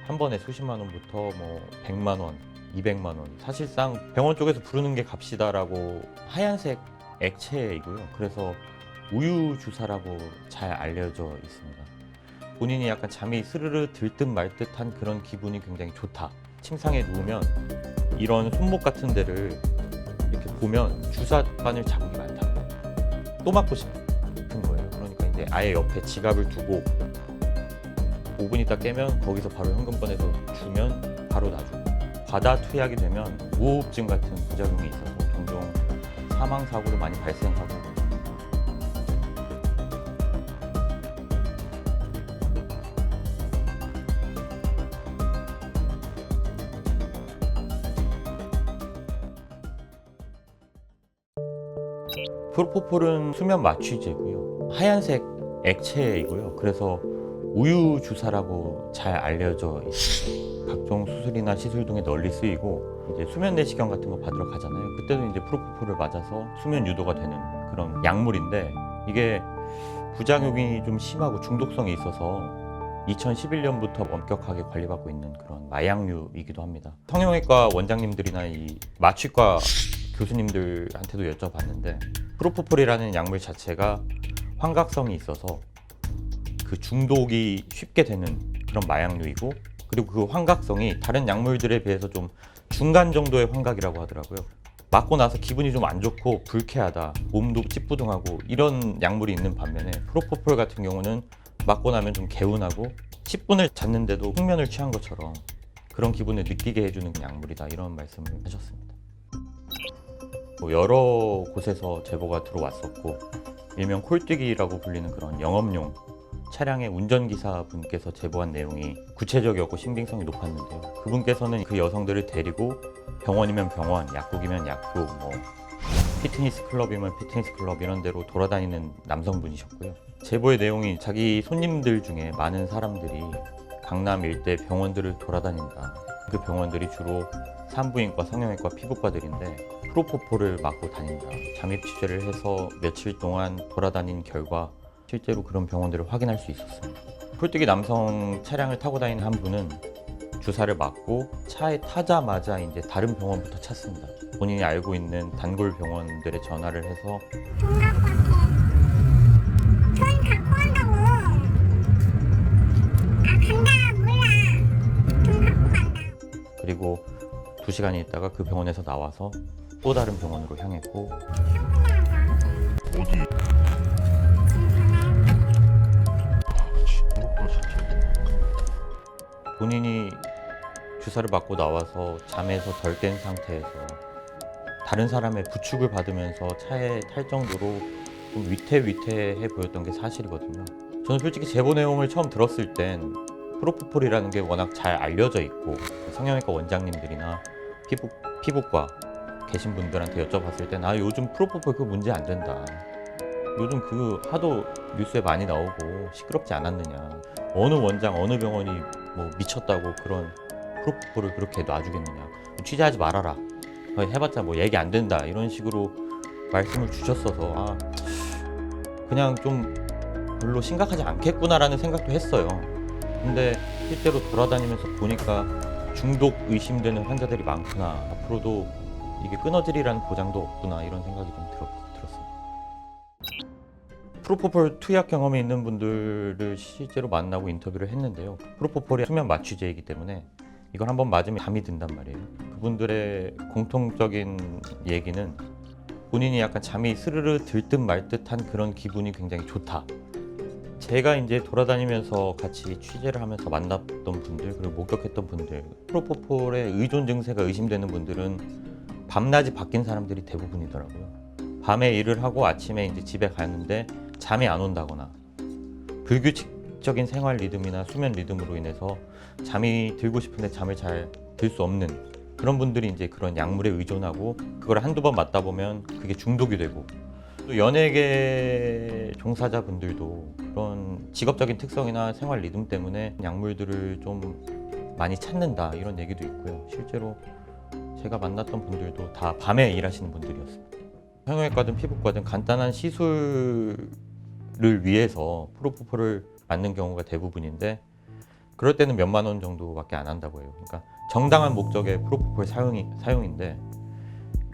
한 번에 수십만 원부터 뭐 100만 원, 200만 원. 사실상 병원 쪽에서 부르는 게 값이다라고 하얀색 액체이고요. 그래서 우유 주사라고 잘 알려져 있습니다. 본인이 약간 잠이 스르르 들 듯 말 듯한 그런 기분이 굉장히 좋다. 침상에 누우면 이런 손목 같은 데를 이렇게 보면 주사바늘 자국이 많다. 또 맞고 싶은 거예요. 그러니까 이제 아예 옆에 지갑을 두고 5분 있다 깨면 거기서 바로 현금 꺼내서 주면 바로 놔주고, 과다 투약이 되면 무호흡증 같은 부작용이 있어서 종종 사망 사고도 많이 발생하고. 프로포폴은 수면 마취제고요. 하얀색 액체이고요. 그래서 우유 주사라고 잘 알려져 있습니다. 각종 수술이나 시술 등에 널리 쓰이고, 이제 수면 내시경 같은 거 받으러 가잖아요. 그때도 이제 프로포폴을 맞아서 수면 유도가 되는 그런 약물인데, 이게 부작용이 좀 심하고 중독성이 있어서 2011년부터 엄격하게 관리받고 있는 그런 마약류이기도 합니다. 성형외과 원장님들이나 이 마취과 교수님들한테도 여쭤봤는데, 프로포폴이라는 약물 자체가 환각성이 있어서 그 중독이 쉽게 되는 그런 마약류이고, 그리고 그 환각성이 다른 약물들에 비해서 좀 중간 정도의 환각이라고 하더라고요. 맞고 나서 기분이 좀 안 좋고 불쾌하다, 몸도 찌뿌둥하고 이런 약물이 있는 반면에, 프로포폴 같은 경우는 맞고 나면 좀 개운하고 10분을 잤는데도 숙면을 취한 것처럼 그런 기분을 느끼게 해주는 약물이다, 이런 말씀을 하셨습니다. 여러 곳에서 제보가 들어왔었고, 일명 콜뛰기라고 불리는 그런 영업용 차량의 운전기사분께서 제보한 내용이 구체적이었고 신빙성이 높았는데요. 그분께서는 그 여성들을 데리고 병원이면 병원, 약국이면 약국, 뭐 피트니스 클럽이면 피트니스 클럽 이런 데로 돌아다니는 남성분이셨고요. 제보의 내용이 자기 손님들 중에 많은 사람들이 강남 일대 병원들을 돌아다닌다. 그 병원들이 주로 산부인과, 성형외과, 피부과들인데 프로포폴을 맞고 다닌다. 잠입 취재를 해서 며칠 동안 돌아다닌 결과 실제로 그런 병원들을 확인할 수 있었습니다. 콜뛰기 남성 차량을 타고 다니는 한 분은 주사를 맞고 차에 타자마자 이제 다른 병원부터 찾습니다. 본인이 알고 있는 단골 병원들에 전화를 해서 돈 갖고 왔대. 돈 갖고 온다고. 간다 몰라. 돈 갖고 간다. 그리고 2시간이 있다가 그 병원에서 나와서 또 다른 병원으로 향했고, 어디? 본인이 주사를 맞고 나와서 잠에서 덜 깬 상태에서 다른 사람의 부축을 받으면서 차에 탈 정도로 좀 위태위태해 보였던 게 사실이거든요. 저는 솔직히 제보 내용을 처음 들었을 땐 프로포폴이라는 게 워낙 잘 알려져 있고, 성형외과 원장님들이나 피부과 계신 분들한테 여쭤봤을 땐 요즘 프로포폴 그 문제 안 된다. 요즘 그 하도 뉴스에 많이 나오고 시끄럽지 않았느냐. 어느 원장, 어느 병원이 뭐 미쳤다고 그런 프로포폴을 그렇게 놔주겠느냐. 취재하지 말아라. 해봤자 뭐 얘기 안 된다. 이런 식으로 말씀을 주셨어서 그냥 좀 별로 심각하지 않겠구나라는 생각도 했어요. 근데 실제로 돌아다니면서 보니까 중독 의심되는 환자들이 많구나. 앞으로도 이게 끊어지리라는 보장도 없구나, 이런 생각이 좀 들었습니다. 프로포폴 투약 경험이 있는 분들을 실제로 만나고 인터뷰를 했는데요. 프로포폴이 수면 마취제이기 때문에 이걸 한번 맞으면 잠이 든단 말이에요. 그분들의 공통적인 얘기는 본인이 약간 잠이 스르르 들 듯 말 듯한 그런 기분이 굉장히 좋다. 제가 이제 돌아다니면서 같이 취재를 하면서 만났던 분들, 그리고 목격했던 분들, 프로포폴의 의존 증세가 의심되는 분들은 밤낮이 바뀐 사람들이 대부분이더라고요. 밤에 일을 하고 아침에 이제 집에 가는데 잠이 안 온다거나, 불규칙적인 생활 리듬이나 수면 리듬으로 인해서 잠이 들고 싶은데 잠을 잘 들 수 없는 그런 분들이 이제 그런 약물에 의존하고, 그걸 한두 번 맞다 보면 그게 중독이 되고, 또 연예계 종사자분들도 그런 직업적인 특성이나 생활 리듬 때문에 약물들을 좀 많이 찾는다, 이런 얘기도 있고요. 실제로 제가 만났던 분들도 다 밤에 일하시는 분들이었습니다. 성형외과든 피부과든 간단한 시술을 위해서 프로포폴을 맞는 경우가 대부분인데, 그럴 때는 몇만 원 정도밖에 안 한다고 해요. 그러니까 정당한 목적의 프로포폴 사용인데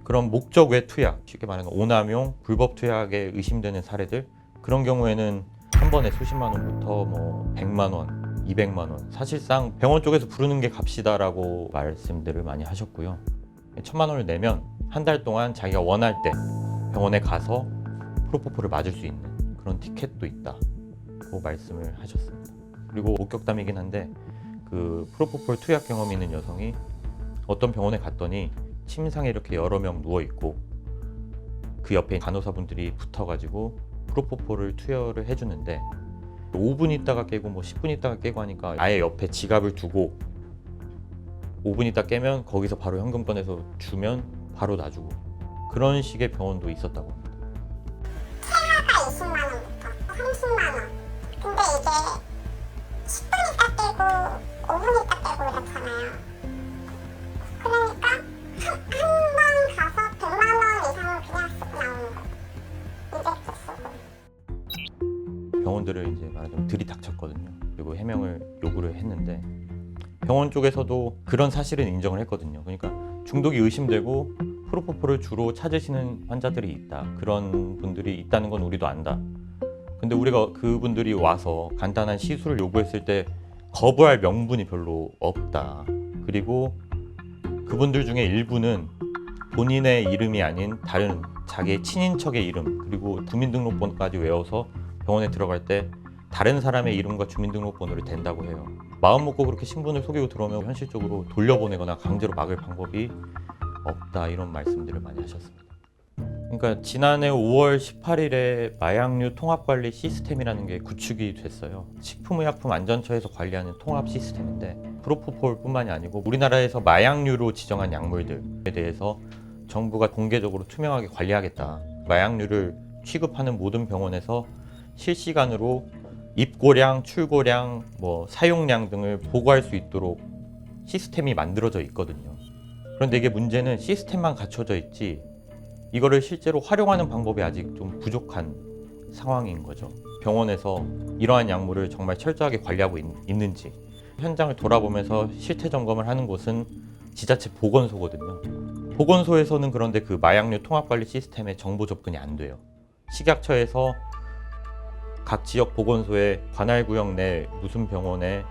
그런 목적 외 투약, 쉽게 말하면 오남용, 불법 투약에 의심되는 사례들, 그런 경우에는 한 번에 수십만 원부터 뭐 100만 원, 200만 원, 사실상 병원 쪽에서 부르는 게 값이다라고 말씀들을 많이 하셨고요. 1000만 원을 내면 한 달 동안 자기가 원할 때 병원에 가서 프로포폴을 맞을 수 있는 그런 티켓도 있다고 말씀을 하셨습니다. 그리고 목격담이긴 한데 그 프로포폴 투약 경험이 있는 여성이 어떤 병원에 갔더니 침상에 이렇게 여러 명 누워 있고 그 옆에 간호사분들이 붙어가지고 프로포폴을 투여를 해주는데 5분 있다가 깨고 뭐 10분 있다가 깨고 하니까 아예 옆에 지갑을 두고 5분 있다 깨면 거기서 바로 현금 꺼내서 주면 바로 놔주고 그런 식의 병원도 있었다고 합니다. 최하가 20만 원부터 30만 원. 근데 이게 10분 있다 깨고 5분 있다 깨고 이렇잖아요. 그러니까 한 번 가서 100만 원 이상은 그냥 쓰고 나오는 거. 이제 쓰고. 병원들을 이제 말하자면 들이닥쳤거든요. 그리고 해명을 요구를 했는데 병원 쪽에서도 그런 사실은 인정을 했거든요. 그러니까 중독이 의심되고 프로포폴을 주로 찾으시는 환자들이 있다. 그런 분들이 있다는 건 우리도 안다. 근데 우리가 그분들이 와서 간단한 시술을 요구했을 때 거부할 명분이 별로 없다. 그리고 그분들 중에 일부는 본인의 이름이 아닌 다른 자기의 친인척의 이름 그리고 주민등록번호까지 외워서 병원에 들어갈 때 다른 사람의 이름과 주민등록번호를 댄다고 해요. 마음 먹고 그렇게 신분을 속이고 들어오면 현실적으로 돌려보내거나 강제로 막을 방법이 없다 이런 말씀들을 많이 하셨습니다. 그러니까 지난해 5월 18일에 마약류 통합관리 시스템이라는 게 구축이 됐어요. 식품의약품안전처에서 관리하는 통합 시스템인데 프로포폴뿐만이 아니고 우리나라에서 마약류로 지정한 약물들에 대해서 정부가 공개적으로 투명하게 관리하겠다. 마약류를 취급하는 모든 병원에서 실시간으로 입고량, 출고량, 뭐 사용량 등을 보고할 수 있도록 시스템이 만들어져 있거든요. 그런데 이게 문제는 시스템만 갖춰져 있지 이거를 실제로 활용하는 방법이 아직 좀 부족한 상황인 거죠. 병원에서 이러한 약물을 정말 철저하게 관리하고 있는지 현장을 돌아보면서 실태 점검을 하는 곳은 지자체 보건소거든요. 보건소에서는 그런데 그 마약류 통합관리 시스템에 정보 접근이 안 돼요. 식약처에서 각 지역 보건소에 관할구역 내 무슨 병원에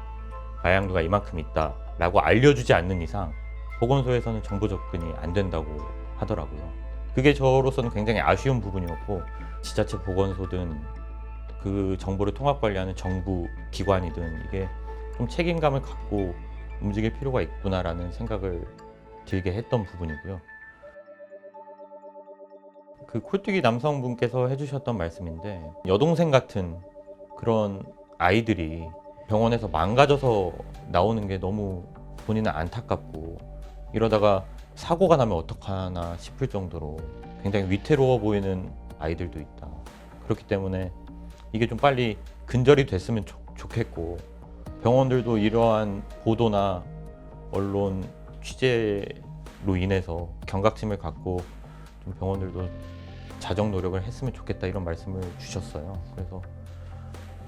마약류가 이만큼 있다라고 알려주지 않는 이상 보건소에서는 정보 접근이 안 된다고 하더라고요. 그게 저로서는 굉장히 아쉬운 부분이었고 지자체 보건소든 그 정보를 통합관리하는 정부 기관이든 이게 좀 책임감을 갖고 움직일 필요가 있구나라는 생각을 들게 했던 부분이고요. 그 콜뚜기 남성분께서 해주셨던 말씀인데 여동생 같은 그런 아이들이 병원에서 망가져서 나오는 게 너무 본인은 안타깝고 이러다가 사고가 나면 어떡하나 싶을 정도로 굉장히 위태로워 보이는 아이들도 있다. 그렇기 때문에 이게 좀 빨리 근절이 됐으면 좋겠고 병원들도 이러한 보도나 언론 취재로 인해서 경각심을 갖고 좀 병원들도 자정 노력을 했으면 좋겠다 이런 말씀을 주셨어요. 그래서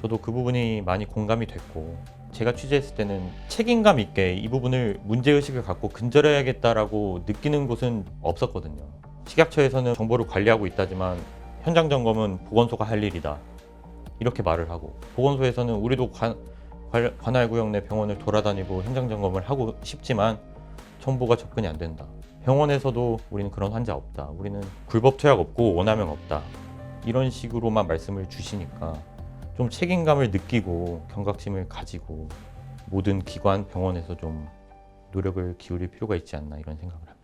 저도 그 부분이 많이 공감이 됐고 제가 취재했을 때는 책임감 있게 이 부분을 문제의식을 갖고 근절해야겠다라고 느끼는 곳은 없었거든요. 식약처에서는 정보를 관리하고 있다지만 현장 점검은 보건소가 할 일이다 이렇게 말을 하고 보건소에서는 우리도 관할구역 내 병원을 돌아다니고 현장 점검을 하고 싶지만 정보가 접근이 안 된다. 병원에서도 우리는 그런 환자 없다. 우리는 불법 투약 없고 원하명 없다. 이런 식으로만 말씀을 주시니까 좀 책임감을 느끼고 경각심을 가지고 모든 기관, 병원에서 좀 노력을 기울일 필요가 있지 않나 이런 생각을 합니다.